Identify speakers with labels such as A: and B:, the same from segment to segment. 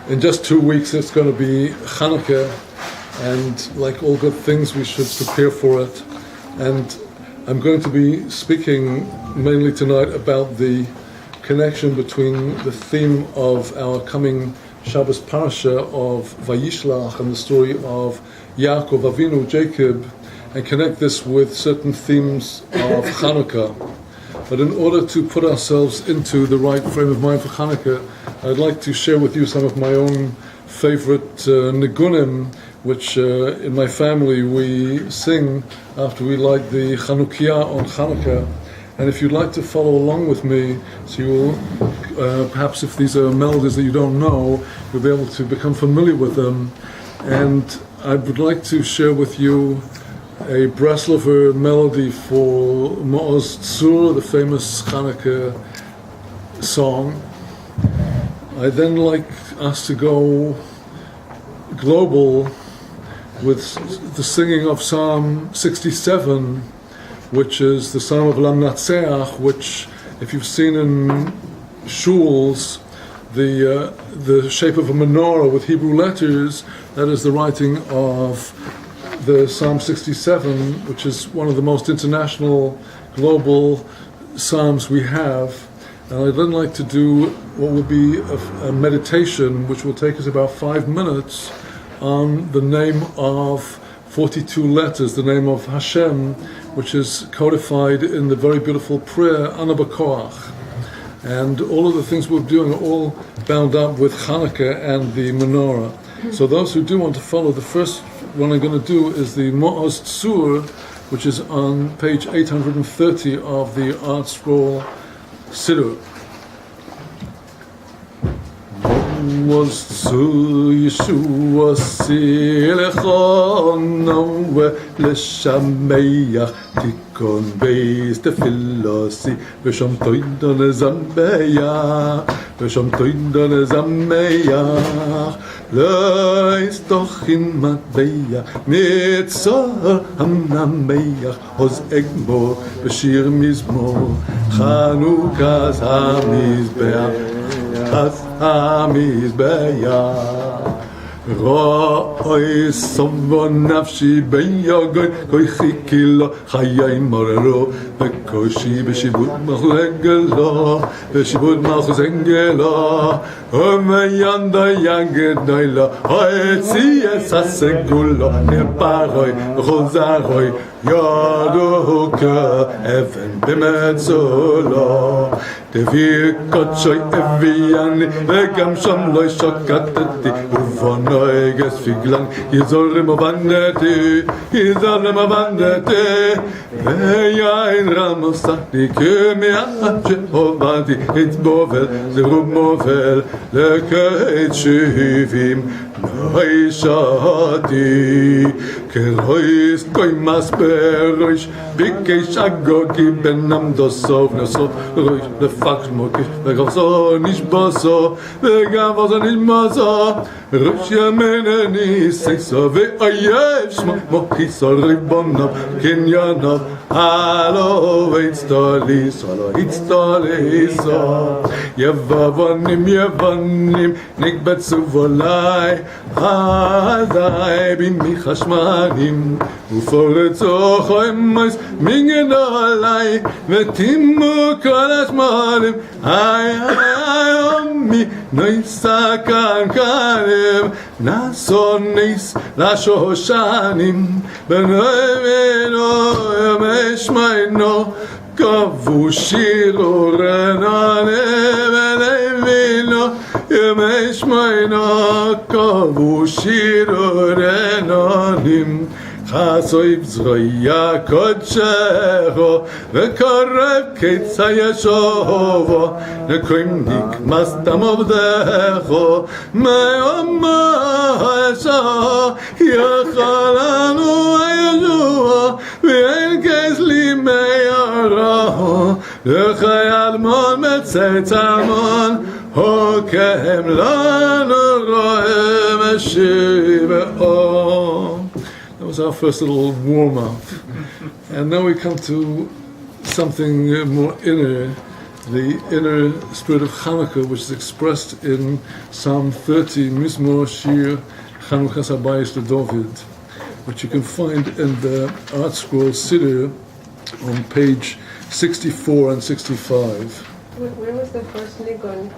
A: In just 2 weeks it's going to be Hanukkah, and like all good things we should prepare for it. And I'm going to be speaking mainly tonight about the connection between the theme of our coming Shabbos parasha of Vayishlach and the story of Yaakov Avinu, Jacob, and connect this with certain themes of Hanukkah. But in order to put ourselves into the right frame of mind for Hanukkah, I'd like to share with you some of my own favorite nigunim, which in my family we sing after we light the Chanukiah on Hanukkah. And if you'd like to follow along with me, so you will, perhaps if these are melodies that you don't know, you'll be able to become familiar with them. And I would like to share with you a Breslover melody for Ma'oz Tzur, the famous Hanukkah song. I'd then like us to go global with the singing of Psalm 67, which is the Psalm of Lam Natseach, which, if you've seen in shuls, the shape of a menorah with Hebrew letters, that is the writing of the Psalm 67, which is one of the most international, global psalms we have. And I'd then like to do what will be a meditation, which will take us about 5 minutes, on the name of 42 letters, the name of Hashem, which is codified in the very beautiful prayer, Ana B'Koach. And all of the things we're doing are all bound up with Hanukkah and the menorah. So those who do want to follow, the first one I'm going to do is the Ma'oz Tzur, which is on page 830 of the Art Scroll Siddur. Ma'oz Tzur Yeshua Silechonu L'Shameach Tikon Beis Tefilosi V'Sham Toidon Zameach V'Sham Toidon Zameach Leis doch in Matveya Mitzor Hamnameach Hoz Egmo B'Shir Mizmor Chanukah's HaMizbeach HaMizbeach Ro'oi Sovon Nafshi Ben Yogoy Koichi Kilo Chayai Morero Bekoshi B'Shibud Machlegelo B'Shibud Machzengelo Omeyanda Yangedoilo Oetzi Esasegulo Neparoi Chozaroi Yadoka Even B'Metzolo Devir Kotshoy Eviani Vegam Sham Loi Shokatati Uvonoi Gesfiglan Yizorim Avandeti Yizorim Avandeti Veyain Ramosati Kemia Jehovati It's Bovel Zerub Movel Lekeit Shivim Noishati Kerois Koimas Beroish Bikesh Agogi Benam Dosov Nosov Roish Lefax Mokish Vegavso Nishboso Vegavoso Nishmoso Rosh Yameneni Seiso Ve'ayev Shmo Mokiso Ribonov Kenyanov Alo Veitztoliso Alo Hitztoliso Yevavonim Nikbetsu Volai Hadai Bimi Chashmanim Uforetzo Choimois Mingenolai Vetimu Kol Hashmanim Ay Omi Noisakan Karim Nasonis Lashoshanim Benoimeno Yomeshmaino Kavushiro Renane Benoimeno Yomeshmaino Kavushiro Renanim Chasoib Zroya Kodsheho Vekorev Ketsa Yeshovo Nekoim Nikmas Tamobdecho Me'oma Esho Yachalanu Ayeshuo V'en Kesli Meyaraho L'chayal Mon Metzet Almon Hokem Lanu Roem Eshive'o. That was our first little warm-up. And now we come to something more inner, the inner spirit of Hanukkah, which is expressed in Psalm 30, Mizmor Shir Chanukas Habayis LeDavid, which you can find in the Art Scroll Siddur on page 64 and 65.
B: Where was the first nigun?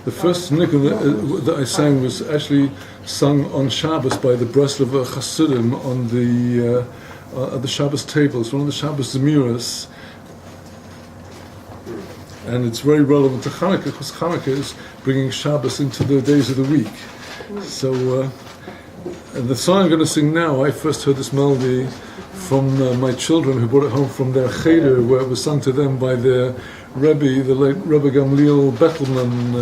A: The first nigun that I sang was actually sung on Shabbos by the Breslover Hasidim on the Shabbos table. It's one of the Shabbos Zemiras. And it's very relevant to Hanukkah because Hanukkah is bringing Shabbos into the days of the week. So, and the song I'm going to sing now, I first heard this melody from my children who brought it home from their cheder, where it was sung to them by their Rebbe, the late Rebbe Gamliel Bettelman.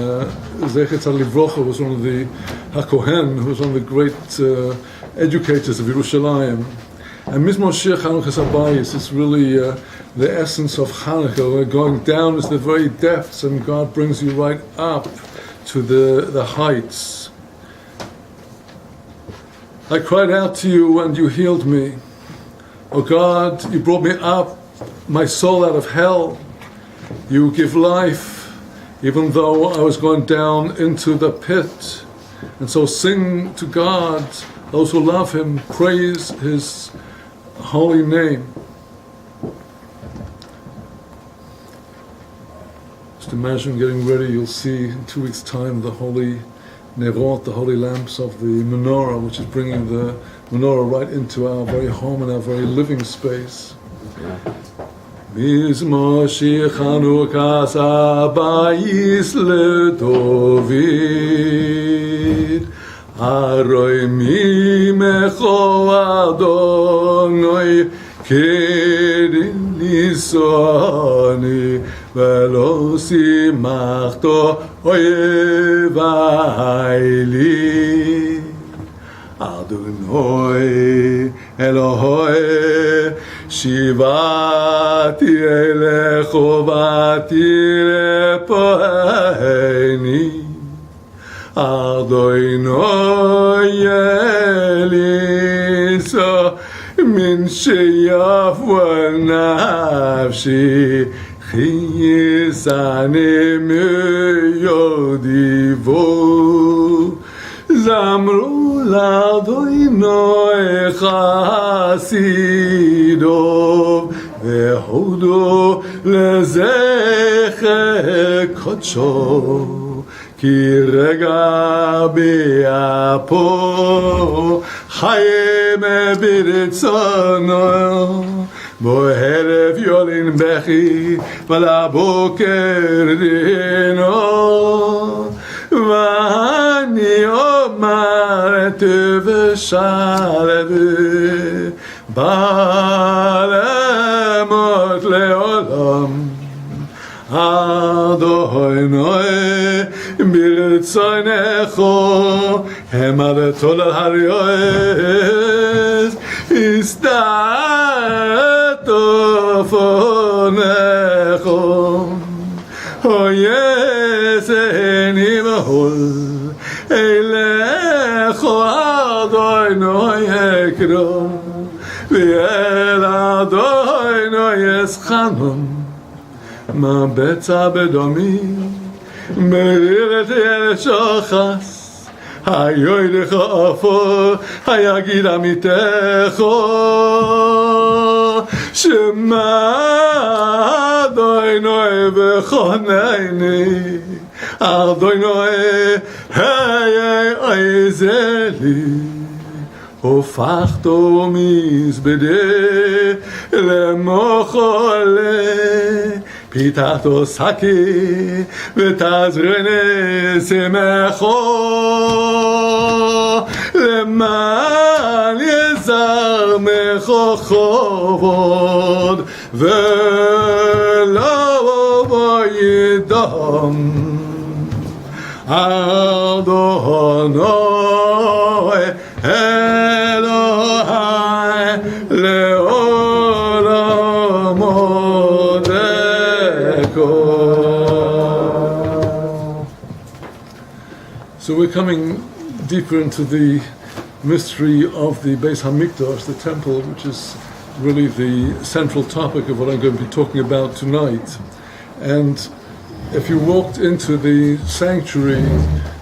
A: Zechet HaLivrocha was one of the HaKohen, who was one of the great educators of Yerushalayim. And Mizmor Shir Chanukas Habayis is really the essence of Hanukkah. We're going down into the very depths, and God brings you right up to the heights. I cried out to you and you healed me. Oh God, you brought me up, my soul out of hell. You give life, even though I was going down into the pit. And so sing to God, those who love Him, praise His holy name. Just imagine getting ready. You'll see in 2 weeks' time the holy nerot, the holy lamps of the menorah, which is bringing the menorah right into our very home and our very living space. Mizmor Shir Chanukas Habayis LeDavid Aroi mimecho Adonai Kedim lisoni Velo simachto oyevai li Adonai Elohoi Shivati elecho vati lepoeni Adonai Elisa min sheyafwa nafshi Chisani miyodivo Zamru l'Adonai chasidov Ve'hudu lezecher kodsho Ki rega bi'apo Chayim b'ritzono Bo'erev yolin bechi V'laboker dino V'ani omar tev'shalevi Ba'alemot le'olam Adonai b'ritzonecho Hemareto l'haryoes Istato fonecho Oyeseni mahol Eilecho Adonai ekro V'el Adonai eschanon Ma betza bedomi Meriret el shochas Hayoidecho afo Hayagid amitecho Shema Adonai v'choneini Adonai Hey Oizeli Hofachto mizbede Lemochole Pitato saki V'tazrene semecho Leman yezar mecho chovod V'lo yidom Adonai Elohai Le'olam odeko. So we're coming deeper into the mystery of the Beis Hamikdash, the temple, which is really the central topic of what I'm going to be talking about tonight. And if you walked into the sanctuary,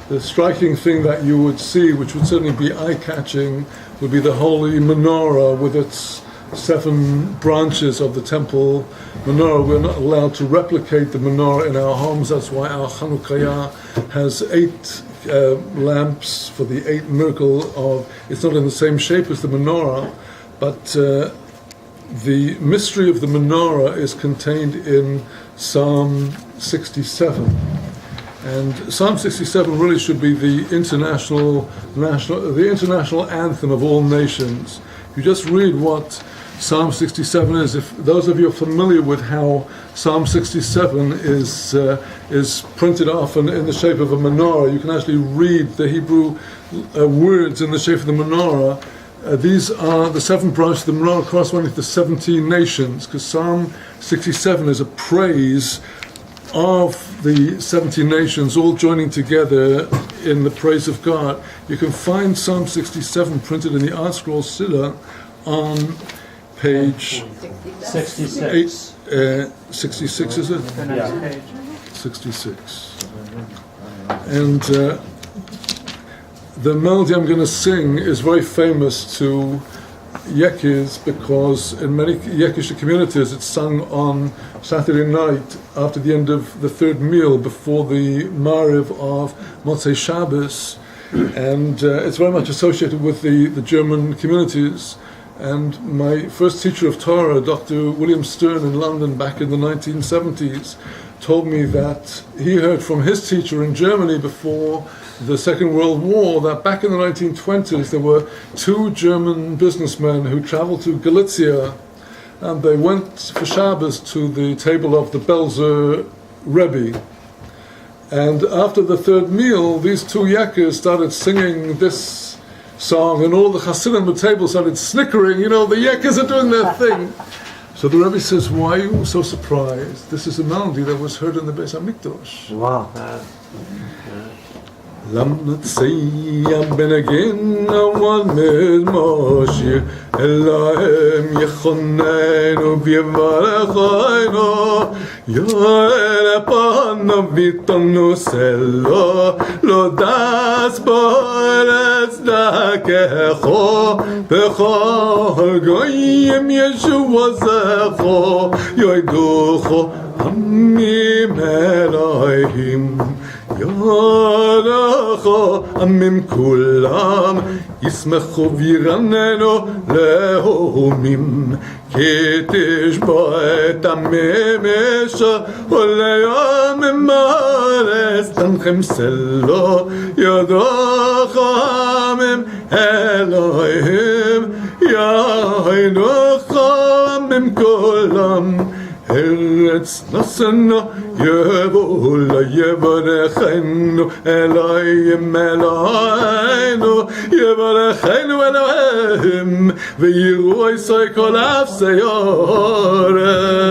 A: the striking thing that you would see, which would certainly be eye-catching, would be the holy menorah with its 7 branches of the temple menorah. We're not allowed to replicate the menorah in our homes. That's why our Chanukiah has 8 lamps for the 8 miracle of. It's not in the same shape as the menorah, but the mystery of the menorah is contained in Psalm 67. And Psalm 67 really should be the international anthem of all nations. You just read what Psalm 67 is. If those of you are familiar with how Psalm 67 is printed off in the shape of a menorah, you can actually read the Hebrew words in the shape of the menorah. These are the 7 branches of the menorah corresponding to the 17 nations, because Psalm 67 is a praise of the 17 nations all joining together in the praise of God. You can find Psalm 67 printed in the Art Scroll Siddur on page
C: 66.
A: 66, is it?
C: The next page.
A: 66. And the melody I'm going to sing is very famous to Yekis, because in many Yekish communities it's sung on Saturday night after the end of the 3rd meal before the Mariv of Motzei Shabbos, and it's very much associated with the German communities. And my first teacher of Torah, Dr. William Stern in London back in the 1970s, told me that he heard from his teacher in Germany before the Second World War that back in the 1920s there were 2 German businessmen who traveled to Galicia, and they went for Shabbos to the table of the Belzer Rebbe. And after the 3rd meal, these 2 Yekkers started singing this song, and all the Hasidim at the table started snickering. You know, the Yekkers are doing their thing. So the Rebbe says, "Why are you so surprised? This is a melody that was heard in the Beis HaMikdash."
C: Wow.
A: لم تسيب بنجين أول مزماشي اللهم يخنين بيبارخينو يا ربنا بيتنو سلو لو داس بارس داكخو بخال قيم يشوى زخو يدوخو همي ملايهم يالخو أمم كلام يسمخو וירננו להומים כתשבע את הממשה וליום ממרס תנחם סלו ידוך עמם אלוהים יהינוך עמם כולם ארץ נשאנו יבואו ליברכנו אלוהים אלוהינו יברכנו אלוהים ויראו ישראל כל אפסי אורץ